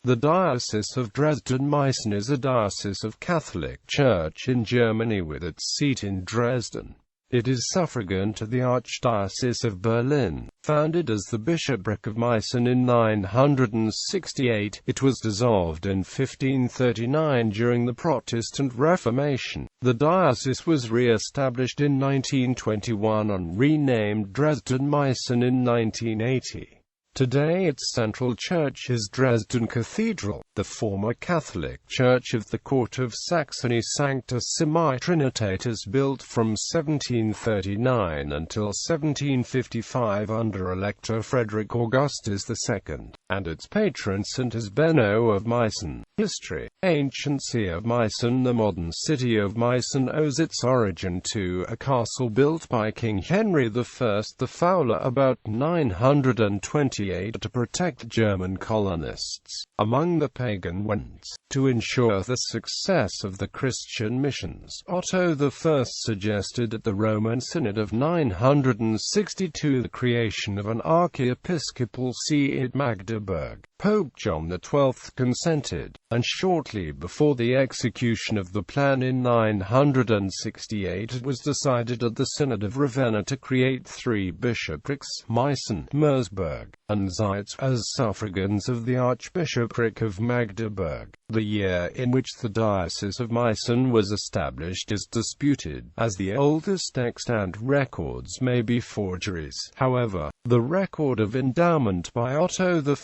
The Diocese of Dresden-Meissen is a diocese of Catholic Church in Germany with its seat in Dresden. It is suffragan to the Archdiocese of Berlin. Founded as the Bishopric of Meissen in 968, it was dissolved in 1539 during the Protestant Reformation. The diocese was re-established in 1921 and renamed Dresden-Meissen in 1980. Today its central church is Dresden Cathedral, the former Catholic Church of the Court of Saxony Sancta Semi Trinitatis, built from 1739 until 1755 under Elector Frederick Augustus II, and its patron Saint is Benno of Meissen. History. Ancient See of Meissen. The modern city of Meissen owes its origin to a castle built by King Henry I the Fowler about 928 to protect German colonists among the pagan Wends. To ensure the success of the Christian missions, Otto I suggested at the Roman Synod of 962 the creation of an archiepiscopal see at Magdeburg. Pope John XII consented, and shortly before the execution of the plan in 968 it was decided at the Synod of Ravenna to create three bishoprics, Meissen, Mersburg, and Zeitz, as suffragans of the Archbishopric of Magdeburg. The year in which the Diocese of Meissen was established is disputed, as the oldest extant records may be forgeries. However, the record of endowment by Otto I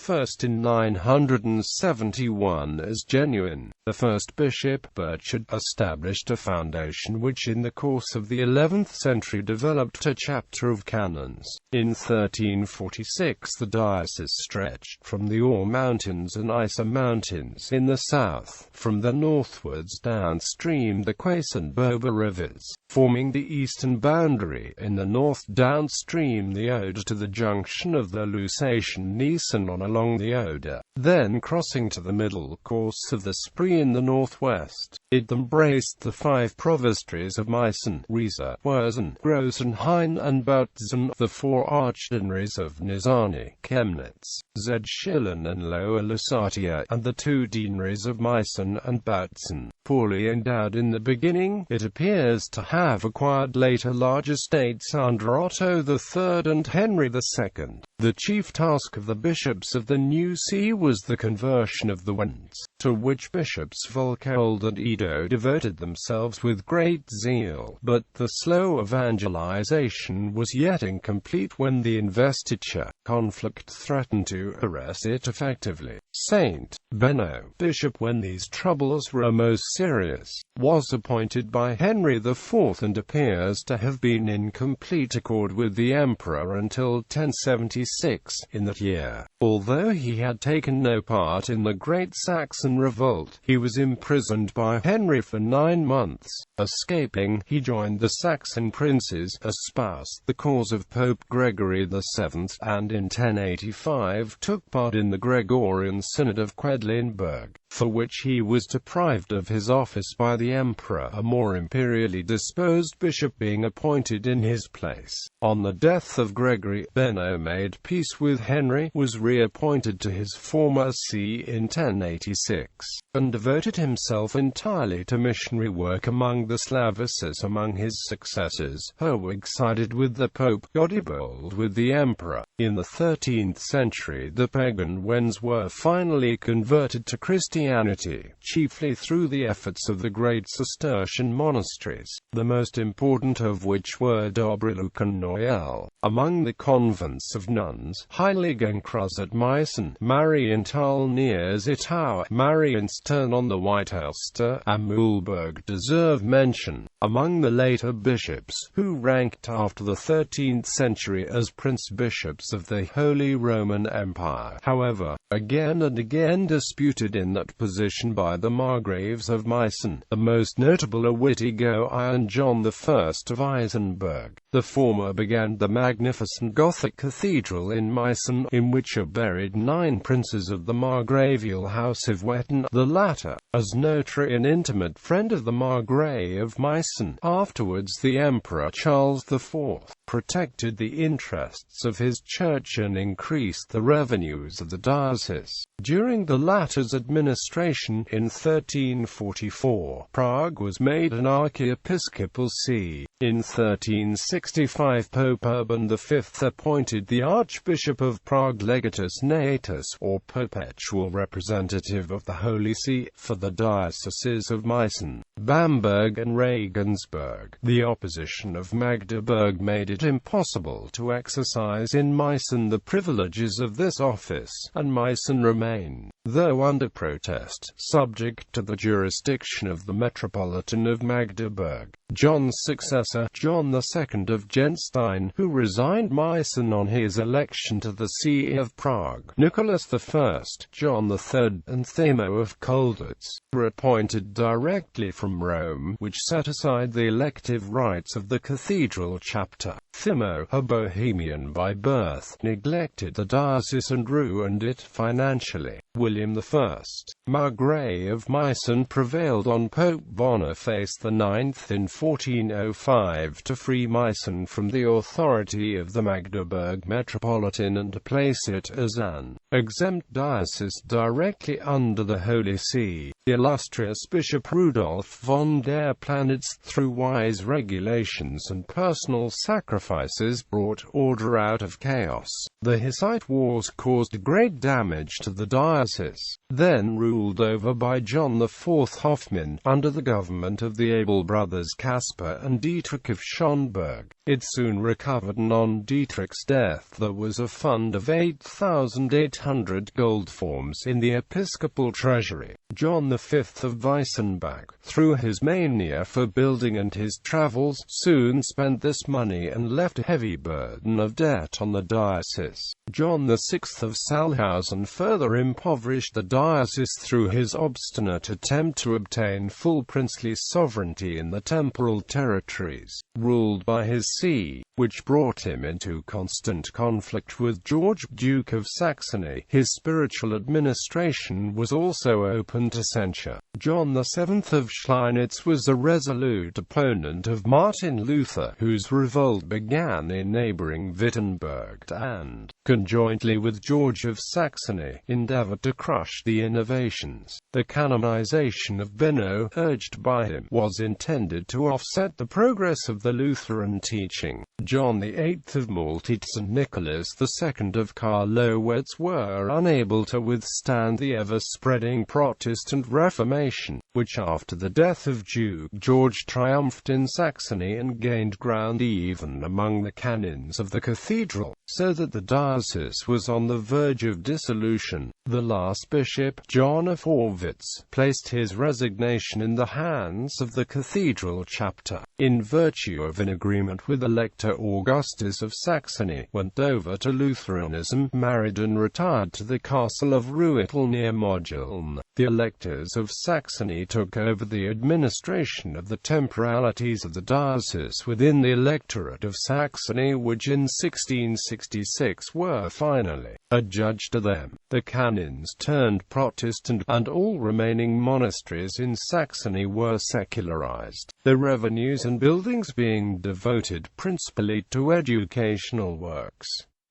in 971 is genuine. The first bishop, Burchard, established a foundation which in the course of the 11th century developed a chapter of canons. In 1346 the diocese stretched from the Ore Mountains and Iser Mountains in the south, from the northwards downstream the Quais and Bober rivers, forming the eastern boundary, in the north downstream the Oder to the junction of the Lusatian Niesen on along the Oder, then crossing to the middle course of the Spree in the northwest. It embraced the five provostries of Meissen, Riesa, Wurzen, Großenhain and Bautzen, the four archdeaconries of Nizani, Chemnitz, Zedschillen and Lower Lusatia, and the two deaneries of Meissen and Bautzen. Poorly endowed in the beginning, it appears to have acquired later large estates under Otto III and Henry II. The chief task of the bishops of the new see was the conversion of the Wends, to which bishops Volkhold and Edo devoted themselves with great zeal, but the slow evangelization was yet incomplete when the investiture conflict threatened to arrest it effectively. Saint Benno, bishop when these troubles were most serious, was appointed by Henry IV and appears to have been in complete accord with the emperor until 1076. In that year, although he had taken no part in the Great Saxon Revolt, he was imprisoned by Henry for 9 months. Escaping, he joined the Saxon princes, espoused the cause of Pope Gregory VII, and in 1085 took part in the Gregorian Synod of Quedlinburg, for which he was deprived of his office by the emperor, a more imperially disposed bishop being appointed in his place. On the death of Gregory, Benno made peace with Henry, was reappointed to his former see in 1086, and devoted himself entirely to missionary work among the Slavices. Among his successors, Herwig sided with the Pope, Godebold with the emperor. In the 13th century the pagan Wends were finally converted to Christianity, chiefly through the efforts of the great Cistercian monasteries, the most important of which were Dobreluk and Noyel. Among the convents of nuns, Heiligenkreuz at Meissen, Marienthal near Zittau, Marienstern on the White Elster, and Mühlberg deserve mention. Among the later bishops, who ranked after the 13th century as prince-bishops of the Holy Roman Empire, however, again and again disputed in that position by the Margraves of Meissen, the most notable are Witigo I and John I of Eisenberg. The former began the magnificent Gothic cathedral in Meissen, in which are buried 9 princes of the Margravial House of Wettin, the latter, as notary and intimate friend of the Margrave of Meissen, Meissen, afterwards the Emperor Charles IV, protected the interests of his church and increased the revenues of the diocese. During the latter's administration, in 1344, Prague was made an archiepiscopal see. In 1365 Pope Urban V appointed the Archbishop of Prague legatus natus, or perpetual representative of the Holy See, for the dioceses of Meissen, Bamberg and Regensburg. The opposition of Magdeburg made it impossible to exercise in Meissen the privileges of this office, and Meissen remained, though under protest, subject to the jurisdiction of the Metropolitan of Magdeburg. John's successor, John II of Genstein, who resigned Meissen on his election to the See of Prague, Nicholas I, John III, and Themo of Colditz, were appointed directly from Rome, which set aside the elective rights of the cathedral chapter. Themo, a Bohemian by birth, neglected the diocese and ruined it financially. William I, Margrave of Meissen, prevailed on Pope Boniface IX in 1405 to free Meissen from the authority of the Magdeburg Metropolitan and to place it as an exempt diocese directly under the Holy See. The illustrious Bishop Rudolf von der Planitz, through wise regulations and personal sacrifices, brought order out of chaos. The Hussite wars caused great damage to the diocese, then ruled over by John IV Hoffmann, under the government of the able brothers Caspar and Dietrich of Schonberg. It soon recovered, and on Dietrich's death there was a fund of 8,800 gold forms in the episcopal treasury. John V of Weissenbach, through his mania for building and his travels, soon spent this money and left a heavy burden of debt on the diocese. John VI of Saalhausen further impoverished the diocese through his obstinate attempt to obtain full princely sovereignty in the temporal territories ruled by his see, which brought him into constant conflict with George, Duke of Saxony. His spiritual administration was also open to censure. John VII of Schleinitz was a resolute opponent of Martin Luther, whose revolt began in neighboring Wittenberg, and, conjointly with George of Saxony, endeavored to crush the innovations. The canonization of Benno, urged by him, was intended to offset the progress of the Lutheran teaching. John VIII of Maltitz and Nicholas II of Karlowitz were unable to withstand the ever-spreading Protestant Reformation, which after the death of Duke George triumphed in Saxony and gained ground even among the canons of the cathedral, so that the diocese was on the verge of dissolution. The last bishop, John of Orwitz, placed his resignation in the hands of the cathedral chapter. In virtue of an agreement with Elector Augustus of Saxony, went over to Lutheranism, married and retired to the castle of Ruitel near Moduln. The electors of Saxony took over the administration of the temporalities of the diocese within the electorate of Saxony, which in 1666 were finally adjudged to them. The canons turned Protestant, and all remaining monasteries in Saxony were secularized, the revenues and buildings being devoted principally to educational works.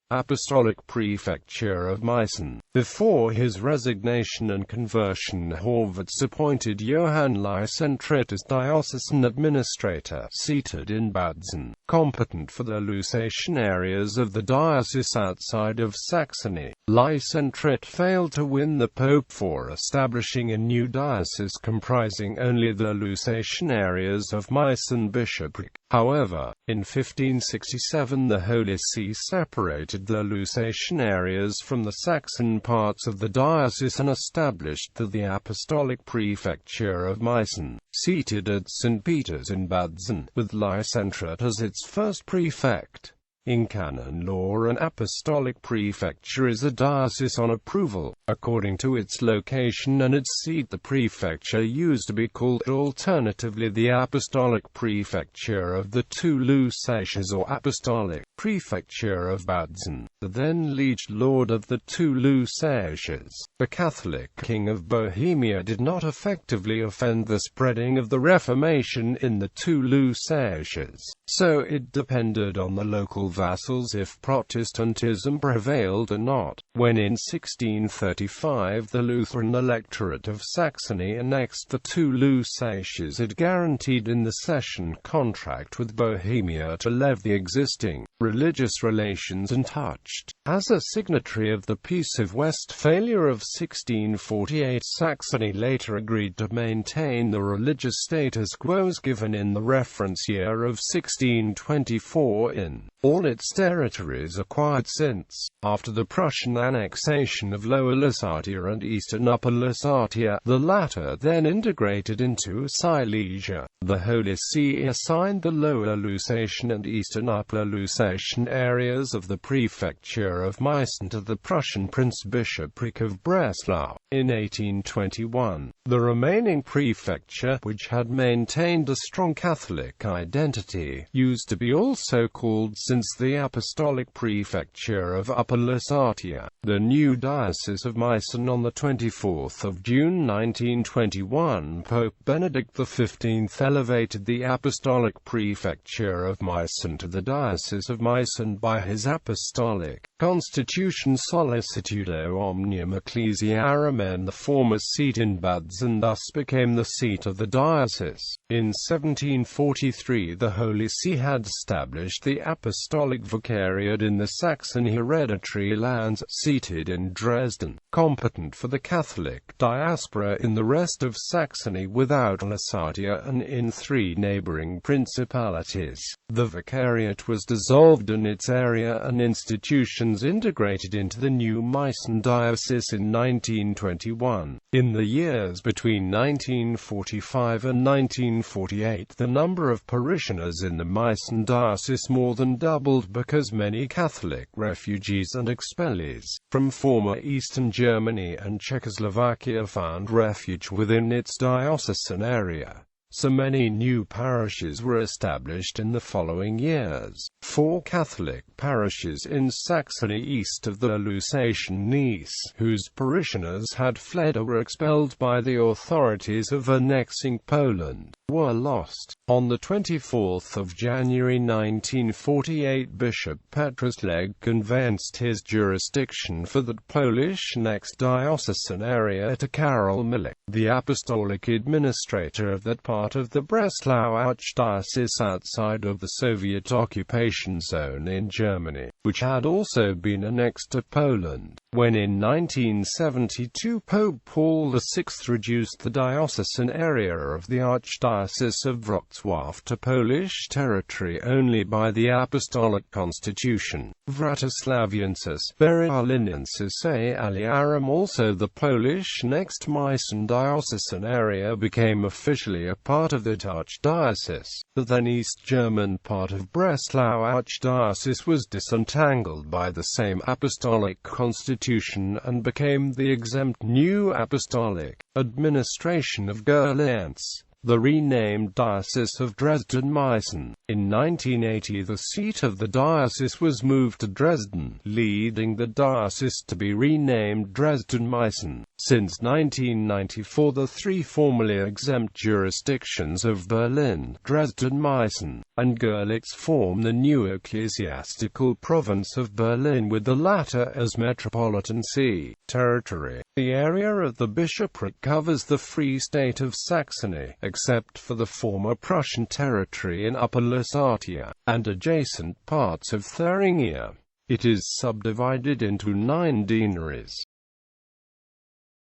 Apostolic Prefecture of Meissen. Before his resignation and conversion, Horvitz appointed Johann Licentrit as diocesan administrator, seated in Bautzen, competent for the Lusatian areas of the diocese outside of Saxony. Licentrit failed to win the Pope for establishing a new diocese comprising only the Lusatian areas of Meissen Bishopric. However, in 1567 the Holy See separated the Lusatian areas from the Saxon parts of the diocese and established the Apostolic Prefecture of Meissen, seated at St. Peter's in Bautzen, with Licentrit as its first prefect. In canon law, an apostolic prefecture is a diocese on approval, according to its location and its seat. The prefecture used to be called alternatively the Apostolic Prefecture of the Two Lusaces or Apostolic Prefecture of Bautzen, the then liege lord of the Two Lusaces. The Catholic King of Bohemia did not effectively offend the spreading of the Reformation in the Two Lusaces, so it depended on the local vassals if Protestantism prevailed or not. When in 1635 the Lutheran electorate of Saxony annexed the Two Lusaces, it guaranteed in the cession contract with Bohemia to leave the existing religious relations untouched. As a signatory of the Peace of Westphalia of 1648, Saxony later agreed to maintain the religious status quo as given in the reference year of 1624 in all its territories acquired since. After the Prussian annexation of Lower Lusatia and Eastern Upper Lusatia, the latter then integrated into Silesia. The Holy See assigned the Lower Lusatian and Eastern Upper Lusatian areas of the Prefecture of Meissen to the Prussian Prince-Bishopric of Breslau. In 1821, the remaining prefecture, which had maintained a strong Catholic identity, used to be also called since the Apostolic Prefecture of Upper Lusatia. The new Diocese of Meissen. On the 24th of June 1921, Pope Benedict XV elevated the Apostolic Prefecture of Meissen to the Diocese of Meissen by his Apostolic Constitution Sollicitudo Omnium Ecclesiarum, and the former seat in Bautzen thus became the seat of the diocese. In 1743 the Holy See had established the Apostolic Vicariate in the Saxon hereditary lands, seated in Dresden, competent for the Catholic diaspora in the rest of Saxony without Lusatia and in 3 neighboring principalities. The Vicariate was dissolved and its area and institutions integrated into the new Meissen diocese in 1921. In the years between 1945 and 1948, the number of parishioners in the Meissen diocese more than doubled because many Catholic refugees and expellees from former Eastern Germany and Czechoslovakia found refuge within its diocesan area. So many new parishes were established in the following years. 4 Catholic parishes in Saxony east of the Lusatian Neisse, whose parishioners had fled or were expelled by the authorities of annexing Poland, were lost. On the 24th of January 1948, Bishop Petrus Leg conveyanced his jurisdiction for the Polish next diocesan area to Karol Milik, the apostolic administrator of that part of the Breslau Archdiocese outside of the Soviet occupation zone in Germany, which had also been annexed to Poland. When in 1972 Pope Paul VI reduced the diocesan area of the Archdiocese of Wrocław to Polish territory only by the Apostolic Constitution, Wratislawiensis Berlinensis Aliarum, also the Polish next Meissen diocesan area became officially a part of that archdiocese. The then East German part of Breslau Archdiocese was disentangled by the same Apostolic Constitution and became the exempt new Apostolic administration of Gerlitz, the renamed Diocese of Dresden-Meissen. In 1980 the seat of the diocese was moved to Dresden, leading the diocese to be renamed Dresden-Meissen. Since 1994 the 3 formerly exempt jurisdictions of Berlin, Dresden-Meissen, and Görlitz form the new ecclesiastical province of Berlin, with the latter as metropolitan see territory. The area of the bishopric covers the Free State of Saxony, except for the former Prussian territory in Upper Lusatia, and adjacent parts of Thuringia. It is subdivided into 9 deaneries.